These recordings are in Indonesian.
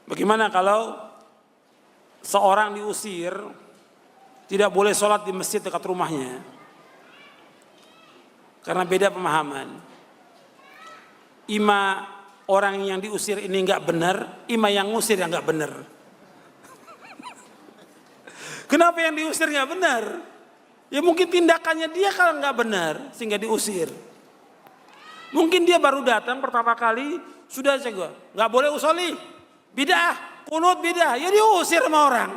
Bagaimana kalau seorang diusir, tidak boleh sholat di masjid dekat rumahnya karena beda pemahaman. Ima orang yang diusir ini nggak benar, ima yang ngusir yang nggak benar. Kenapa yang diusir nggak benar? Ya mungkin tindakannya dia kalau nggak benar sehingga diusir. Mungkin dia baru datang pertama kali sudah jago, nggak boleh usoli, bidah, kunut bidah, ya diusir sama orang.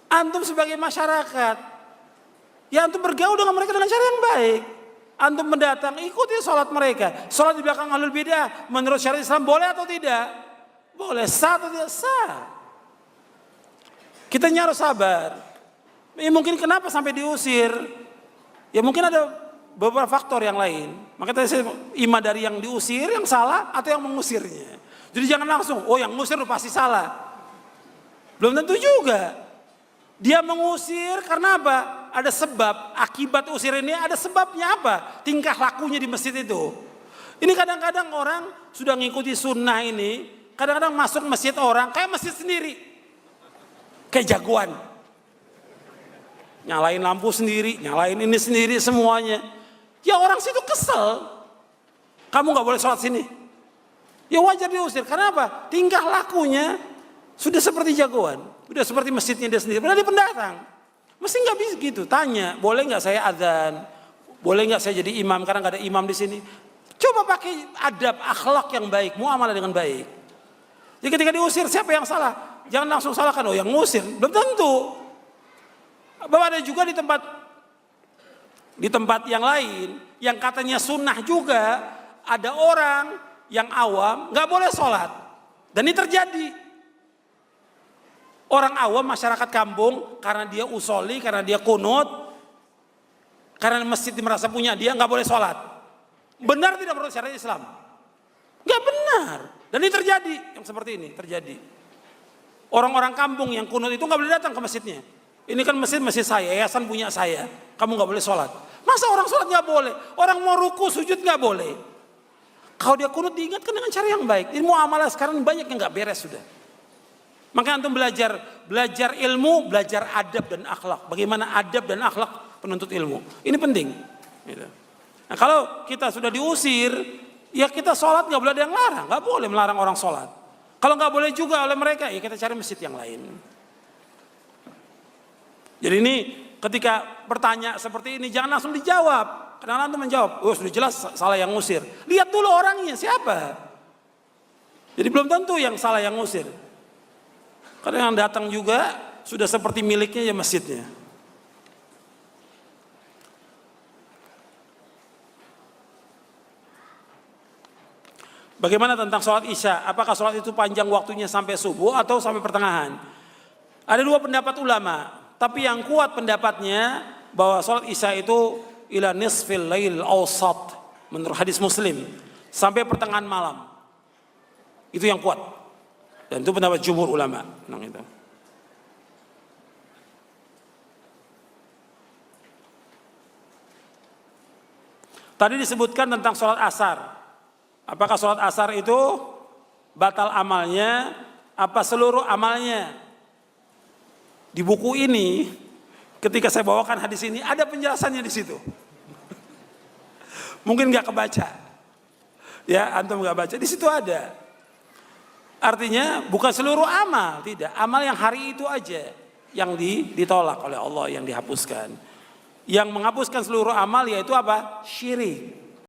Antum sebagai masyarakat, ya antum bergaul dengan mereka dengan cara yang baik. Antum mendatang, ikuti sholat mereka. Sholat di belakang ahlul bidah, menurut syariat Islam boleh atau tidak? Boleh, sah atau tidak? Sah. Kita harus sabar. Ya mungkin kenapa sampai diusir? Ya mungkin ada beberapa faktor yang lain. Makanya saya ima dari yang diusir yang salah atau yang mengusirnya. Jadi jangan langsung, oh yang ngusir pasti salah. Belum tentu juga. Dia mengusir karena apa? Ada sebab, akibat usir ini ada sebabnya apa? Tingkah lakunya di masjid itu. Ini kadang-kadang orang sudah ngikuti sunnah ini, kadang-kadang masuk masjid orang kayak masjid sendiri. Kayak jagoan. Nyalain lampu sendiri, nyalain ini sendiri semuanya. Ya orang situ kesel. Kamu gak boleh sholat sini. Ya wajar diusir, karena apa? Tingkah lakunya sudah seperti jagoan. Udah seperti masjidnya dia sendiri. Padahal dia pendatang. Mesti nggak bisa gitu. Tanya, boleh nggak saya adzan? Boleh nggak saya jadi imam? Karena nggak ada imam di sini. Coba pakai adab, akhlak yang baik, muamalah dengan baik. Jadi ketika diusir, siapa yang salah? Jangan langsung salahkan, oh yang ngusir. Belum tentu. Bahwa ada juga di tempat yang lain, yang katanya sunnah juga, ada orang yang awam nggak boleh sholat. Dan ini terjadi. Orang awam masyarakat kampung karena dia usoli, karena dia kunut, karena masjid merasa punya dia nggak boleh sholat. Benar tidak menurut syariat Islam? Nggak benar. Dan ini terjadi yang seperti ini terjadi. Orang-orang kampung yang kunut itu nggak boleh datang ke masjidnya. Ini kan masjid saya, yayasan punya saya. Kamu nggak boleh sholat. Masa orang sholat nggak boleh? Orang mau ruku sujud nggak boleh. Kalau dia kunut diingatkan dengan cara yang baik. Ini muamalah sekarang banyak yang nggak beres sudah. Makanya antum belajar ilmu, belajar adab dan akhlak. Bagaimana adab dan akhlak penuntut ilmu. Ini penting. Nah kalau kita sudah diusir, ya kita sholat nggak boleh ada yang larang. Nggak boleh melarang orang sholat. Kalau nggak boleh juga oleh mereka, ya kita cari masjid yang lain. Jadi ini ketika bertanya seperti ini, jangan langsung dijawab. Kadang-kadang antum menjawab, oh sudah jelas salah yang ngusir. Lihat dulu orangnya, siapa? Jadi belum tentu yang salah yang ngusir. Kadang yang datang juga sudah seperti miliknya ya masjidnya. Bagaimana tentang sholat isya? Apakah sholat itu panjang waktunya sampai subuh atau sampai pertengahan? Ada dua pendapat ulama. Tapi yang kuat pendapatnya bahwa sholat isya itu ila nisfil lail awsat. Menurut hadis Muslim. Sampai pertengahan malam. Itu yang kuat. Dan itu pendapat jumhur ulama. Nah, itu. Tadi disebutkan tentang sholat asar. Apakah sholat asar itu batal amalnya? Apa seluruh amalnya? Di buku ini, ketika saya bawakan hadis ini, ada penjelasannya di situ. Mungkin nggak kebaca. Ya, antum nggak baca. Di situ ada. Artinya bukan seluruh amal, tidak. Amal yang hari itu aja yang ditolak oleh Allah, yang dihapuskan. Yang menghapuskan seluruh amal yaitu apa? Syirik.